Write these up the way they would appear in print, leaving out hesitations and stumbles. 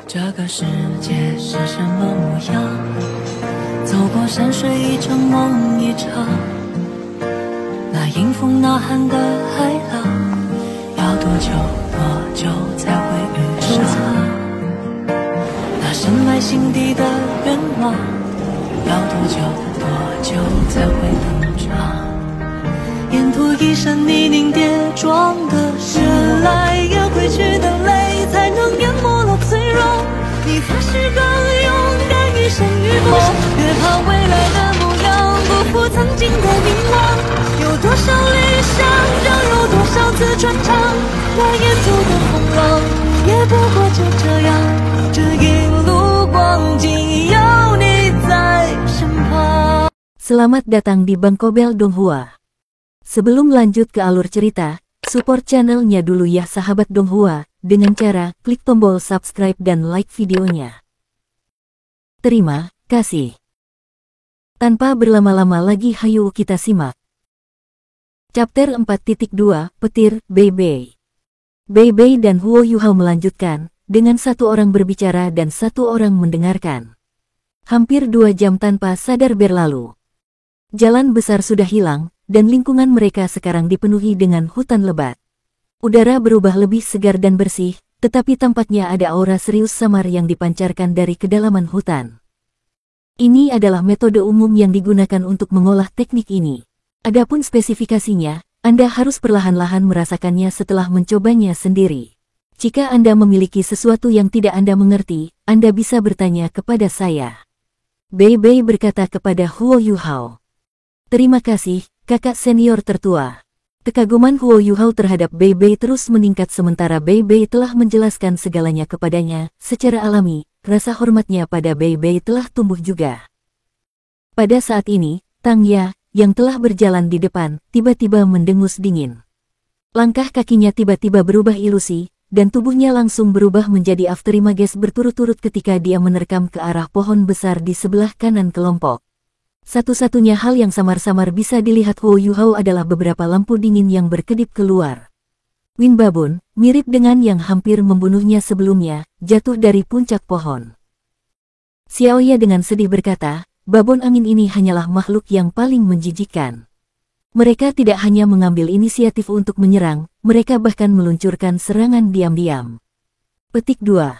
这个世界是什么模样？走过山水一程梦一场，那迎风呐喊的海浪，要多久多久才会遇上？那深埋心底的愿望，要多久多久才会登场？沿途一身泥泞跌撞的时来也会去的泪，才能淹没了脆弱。你发誓更勇敢，一生与风，别怕未来的模样不负曾经的明亮。有多少理想，就有多少次穿肠，那沿途的风浪也不过就这样，这一路光景有你在身旁。 Selamat datang di Bangkobel Donghua. Sebelum lanjut ke alur cerita, support channelnya dulu ya sahabat Donghua, dengan cara klik tombol subscribe dan like videonya. Terima kasih. Tanpa berlama-lama lagi hayu kita simak. Chapter 4.2 Petir Beibei. Beibei dan Huo Yuhao melanjutkan, dengan satu orang berbicara dan satu orang mendengarkan. Hampir 2 jam tanpa sadar berlalu. Jalan besar sudah hilang, dan lingkungan mereka sekarang dipenuhi dengan hutan lebat. Udara berubah lebih segar dan bersih, tetapi tampaknya ada aura serius samar yang dipancarkan dari kedalaman hutan. Ini adalah metode umum yang digunakan untuk mengolah teknik ini. Adapun spesifikasinya, Anda harus perlahan-lahan merasakannya setelah mencobanya sendiri. Jika Anda memiliki sesuatu yang tidak Anda mengerti, Anda bisa bertanya kepada saya. Beibei berkata kepada Huo Yuhao. Terima kasih, kakak senior tertua. Kekaguman Huo Yuhao terhadap Beibei terus meningkat sementara Beibei telah menjelaskan segalanya kepadanya. Secara alami, rasa hormatnya pada Beibei telah tumbuh juga. Pada saat ini, Tang Ya, yang telah berjalan di depan, tiba-tiba mendengus dingin. Langkah kakinya tiba-tiba berubah ilusi, dan tubuhnya langsung berubah menjadi afterimages berturut-turut ketika dia menerkam ke arah pohon besar di sebelah kanan kelompok. Satu-satunya hal yang samar-samar bisa dilihat Huo Yuhao adalah beberapa lampu dingin yang berkedip keluar. Win Babun, mirip dengan yang hampir membunuhnya sebelumnya, jatuh dari puncak pohon. Xiaoya dengan sedih berkata, babon angin ini hanyalah makhluk yang paling menjijikkan. Mereka tidak hanya mengambil inisiatif untuk menyerang, mereka bahkan meluncurkan serangan diam-diam. Petik 2.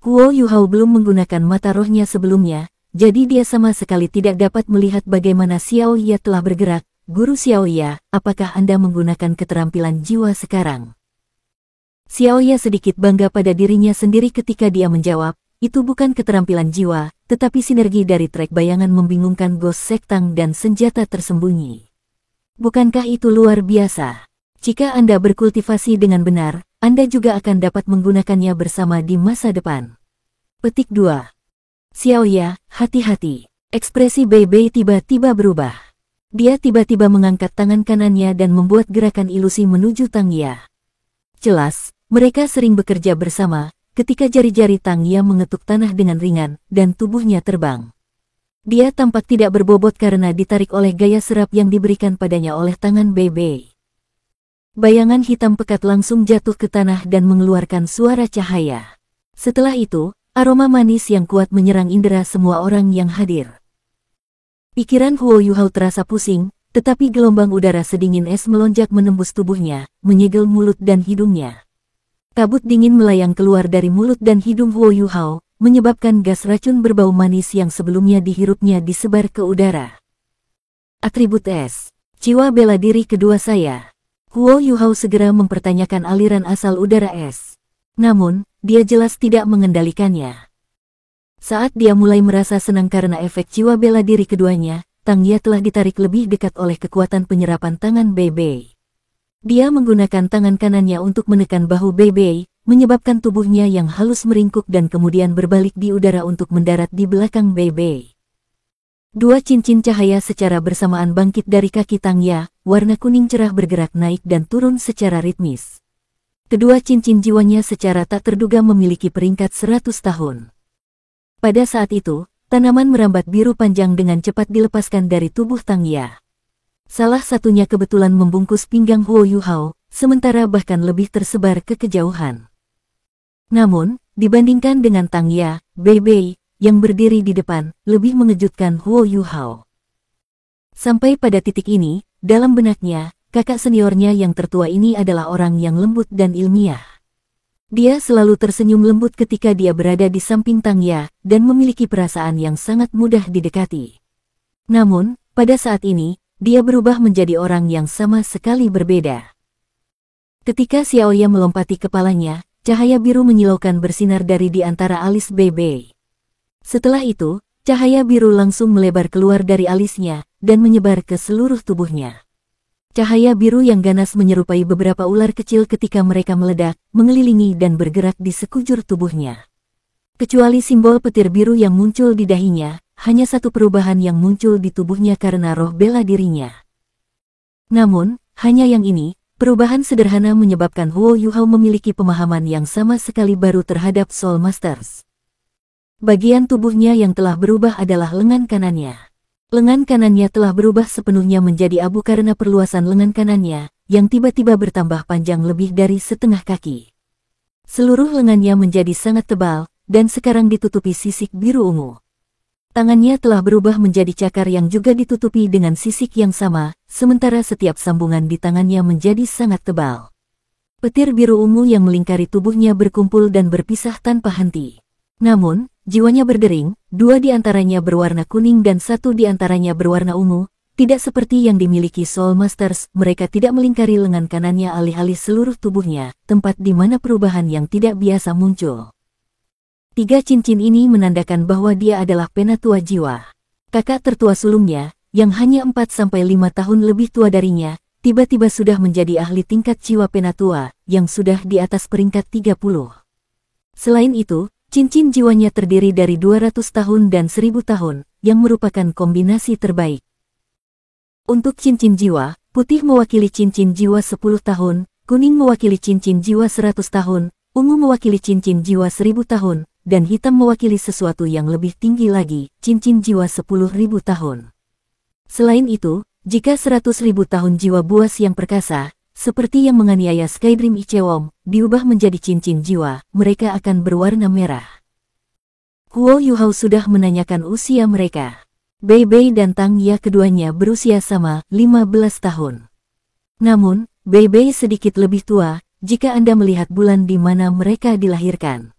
Huo Yuhao belum menggunakan mata rohnya sebelumnya, jadi dia sama sekali tidak dapat melihat bagaimana Xiaoya telah bergerak. Guru Xiaoya, apakah Anda menggunakan keterampilan jiwa sekarang? Xiaoya sedikit bangga pada dirinya sendiri ketika dia menjawab, itu bukan keterampilan jiwa, tetapi sinergi dari trek bayangan membingungkan Ghost Sektang dan senjata tersembunyi. Bukankah itu luar biasa? Jika Anda berkultivasi dengan benar, Anda juga akan dapat menggunakannya bersama di masa depan. Petik 2. Xiaoya, hati-hati. Ekspresi Beibei tiba-tiba berubah. Dia tiba-tiba mengangkat tangan kanannya dan membuat gerakan ilusi menuju Tang Ya. Jelas, mereka sering bekerja bersama, ketika jari-jari Tang Ya mengetuk tanah dengan ringan, dan tubuhnya terbang. Dia tampak tidak berbobot karena ditarik oleh gaya serap yang diberikan padanya oleh tangan Beibei. Bayangan hitam pekat langsung jatuh ke tanah dan mengeluarkan suara cahaya. Setelah itu, aroma manis yang kuat menyerang indera semua orang yang hadir. Pikiran Huo Yuhao terasa pusing, tetapi gelombang udara sedingin es melonjak menembus tubuhnya, menyegel mulut dan hidungnya. Kabut dingin melayang keluar dari mulut dan hidung Huo Yuhao, menyebabkan gas racun berbau manis yang sebelumnya dihirupnya disebar ke udara. Atribut es. Jiwa bela diri kedua saya. Huo Yuhao segera mempertanyakan aliran asal udara es. Namun, dia jelas tidak mengendalikannya. Saat dia mulai merasa senang karena efek jiwa bela diri keduanya, Tang Ya telah ditarik lebih dekat oleh kekuatan penyerapan tangan Beibei. Dia menggunakan tangan kanannya untuk menekan bahu Beibei, menyebabkan tubuhnya yang halus meringkuk dan kemudian berbalik di udara untuk mendarat di belakang Beibei. Dua cincin cahaya secara bersamaan bangkit dari kaki Tang Ya, warna kuning cerah bergerak naik dan turun secara ritmis. Kedua cincin jiwanya secara tak terduga memiliki peringkat 100 tahun. Pada saat itu, tanaman merambat biru panjang dengan cepat dilepaskan dari tubuh Tang Ya. Salah satunya kebetulan membungkus pinggang Huo Yuhao, sementara bahkan lebih tersebar ke kejauhan. Namun, dibandingkan dengan Tang Ya, Bei Bei, yang berdiri di depan, lebih mengejutkan Huo Yuhao. Sampai pada titik ini, dalam benaknya, kakak seniornya yang tertua ini adalah orang yang lembut dan ilmiah. Dia selalu tersenyum lembut ketika dia berada di samping Tang Ya, dan memiliki perasaan yang sangat mudah didekati. Namun, pada saat ini, dia berubah menjadi orang yang sama sekali berbeda. Ketika Xiaoya melompati kepalanya, cahaya biru menyilaukan bersinar dari di antara alis Bei Bei. Setelah itu, cahaya biru langsung melebar keluar dari alisnya, dan menyebar ke seluruh tubuhnya. Cahaya biru yang ganas menyerupai beberapa ular kecil ketika mereka meledak, mengelilingi dan bergerak di sekujur tubuhnya. Kecuali simbol petir biru yang muncul di dahinya, hanya satu perubahan yang muncul di tubuhnya karena roh bela dirinya. Namun, hanya yang ini, perubahan sederhana menyebabkan Huo Yuhao memiliki pemahaman yang sama sekali baru terhadap Soul Masters. Bagian tubuhnya yang telah berubah adalah lengan kanannya. Lengan kanannya telah berubah sepenuhnya menjadi abu karena perluasan lengan kanannya, yang tiba-tiba bertambah panjang lebih dari setengah kaki. Seluruh lengannya menjadi sangat tebal, dan sekarang ditutupi sisik biru ungu. Tangannya telah berubah menjadi cakar yang juga ditutupi dengan sisik yang sama, sementara setiap sambungan di tangannya menjadi sangat tebal. Petir biru ungu yang melingkari tubuhnya berkumpul dan berpisah tanpa henti. Namun, jiwanya berdering, 2 di antaranya berwarna kuning dan 1 di antaranya berwarna ungu, tidak seperti yang dimiliki Soul Masters, mereka tidak melingkari lengan kanannya alih-alih seluruh tubuhnya, tempat di mana perubahan yang tidak biasa muncul. 3 cincin ini menandakan bahwa dia adalah penatua jiwa. Kakak tertua sulungnya, yang hanya 4-5 tahun lebih tua darinya, tiba-tiba sudah menjadi ahli tingkat jiwa penatua, yang sudah di atas peringkat 30. Selain itu, cincin jiwanya terdiri dari 200 tahun dan 1000 tahun, yang merupakan kombinasi terbaik. Untuk cincin jiwa, putih mewakili cincin jiwa 10 tahun, kuning mewakili cincin jiwa 100 tahun, ungu mewakili cincin jiwa 1000 tahun, dan hitam mewakili sesuatu yang lebih tinggi lagi, cincin jiwa 10.000 tahun. Selain itu, jika 100.000 tahun jiwa buas yang perkasa, seperti yang menganiaya Skydream Ichewom, diubah menjadi cincin jiwa, mereka akan berwarna merah. Huo Yuhao sudah menanyakan usia mereka. Bei Bei dan Tang Ya keduanya berusia sama, 15 tahun. Namun, Bei Bei sedikit lebih tua, jika Anda melihat bulan di mana mereka dilahirkan.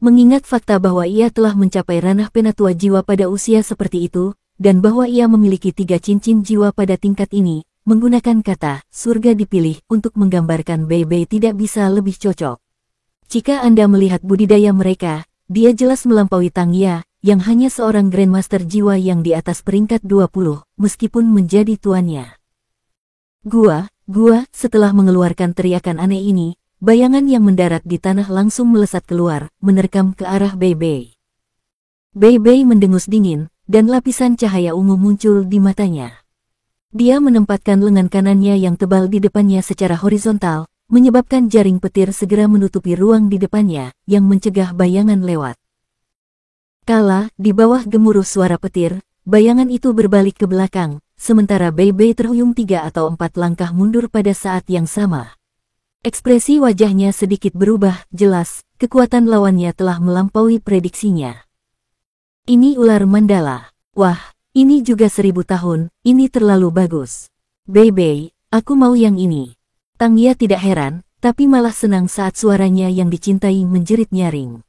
Mengingat fakta bahwa ia telah mencapai ranah penatua jiwa pada usia seperti itu, dan bahwa ia memiliki 3 cincin jiwa pada tingkat ini, menggunakan kata surga dipilih untuk menggambarkan Bei Bei tidak bisa lebih cocok. Jika Anda melihat budidaya mereka, dia jelas melampaui Tang Ya, yang hanya seorang Grandmaster jiwa yang di atas peringkat 20, meskipun menjadi tuannya. Gua, setelah mengeluarkan teriakan aneh ini, bayangan yang mendarat di tanah langsung melesat keluar, menerkam ke arah Bei Bei. Bei Bei mendengus dingin, dan lapisan cahaya ungu muncul di matanya. Dia menempatkan lengan kanannya yang tebal di depannya secara horizontal, menyebabkan jaring petir segera menutupi ruang di depannya, yang mencegah bayangan lewat. Kala, di bawah gemuruh suara petir, bayangan itu berbalik ke belakang, sementara Bei Bei terhuyung 3 atau 4 langkah mundur pada saat yang sama. Ekspresi wajahnya sedikit berubah, jelas, kekuatan lawannya telah melampaui prediksinya. Ini ular mandala. Wah, ini juga 1000 tahun, ini terlalu bagus. Bei Bei, aku mau yang ini. Tang Ya tidak heran, tapi malah senang saat suaranya yang dicintai menjerit nyaring.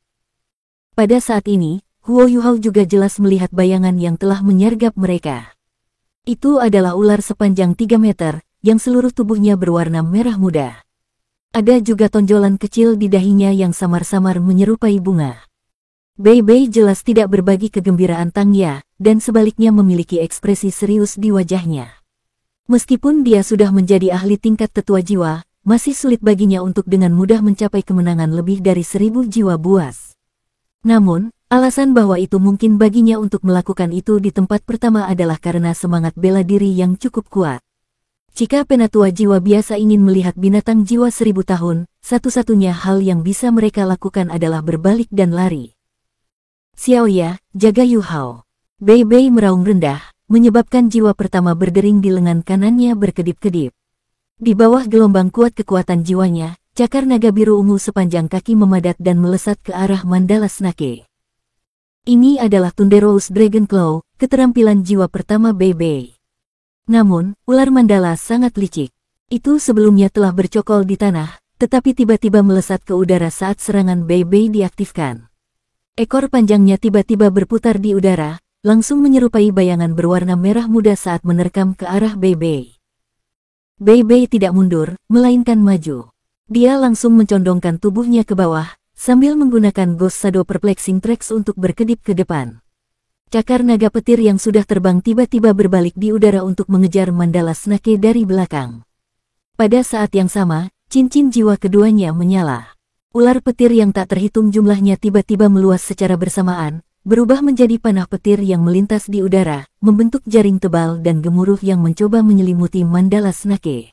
Pada saat ini, Huo Yuhao juga jelas melihat bayangan yang telah menyergap mereka. Itu adalah ular sepanjang 3 meter, yang seluruh tubuhnya berwarna merah muda. Ada juga tonjolan kecil di dahinya yang samar-samar menyerupai bunga. Bei Bei jelas tidak berbagi kegembiraan Tang Ya, dan sebaliknya memiliki ekspresi serius di wajahnya. Meskipun dia sudah menjadi ahli tingkat tetua jiwa, masih sulit baginya untuk dengan mudah mencapai kemenangan lebih dari 1000 jiwa buas. Namun, alasan bahwa itu mungkin baginya untuk melakukan itu di tempat pertama adalah karena semangat bela diri yang cukup kuat. Jika penatua jiwa biasa ingin melihat binatang jiwa 1000 tahun, satu-satunya hal yang bisa mereka lakukan adalah berbalik dan lari. Xiaoya, jaga Yuhao. Bei Bei meraung rendah, menyebabkan jiwa pertama berdering di lengan kanannya berkedip-kedip. Di bawah gelombang kuat kekuatan jiwanya, cakar naga biru ungu sepanjang kaki memadat dan melesat ke arah Mandala Snake. Ini adalah Thunderous Dragon Claw, keterampilan jiwa pertama Bei Bei. Namun, ular Mandala sangat licik. Itu sebelumnya telah bercokol di tanah, tetapi tiba-tiba melesat ke udara saat serangan Bei Bei diaktifkan. Ekor panjangnya tiba-tiba berputar di udara, langsung menyerupai bayangan berwarna merah muda saat menerkam ke arah Bei Bei. Bei Bei tidak mundur, melainkan maju. Dia langsung mencondongkan tubuhnya ke bawah, sambil menggunakan Ghost Shadow Perplexing Tracks untuk berkedip ke depan. Cakar naga petir yang sudah terbang tiba-tiba berbalik di udara untuk mengejar Mandala Snake dari belakang. Pada saat yang sama, cincin jiwa keduanya menyala. Ular petir yang tak terhitung jumlahnya tiba-tiba meluas secara bersamaan, berubah menjadi panah petir yang melintas di udara, membentuk jaring tebal dan gemuruh yang mencoba menyelimuti Mandala Snake.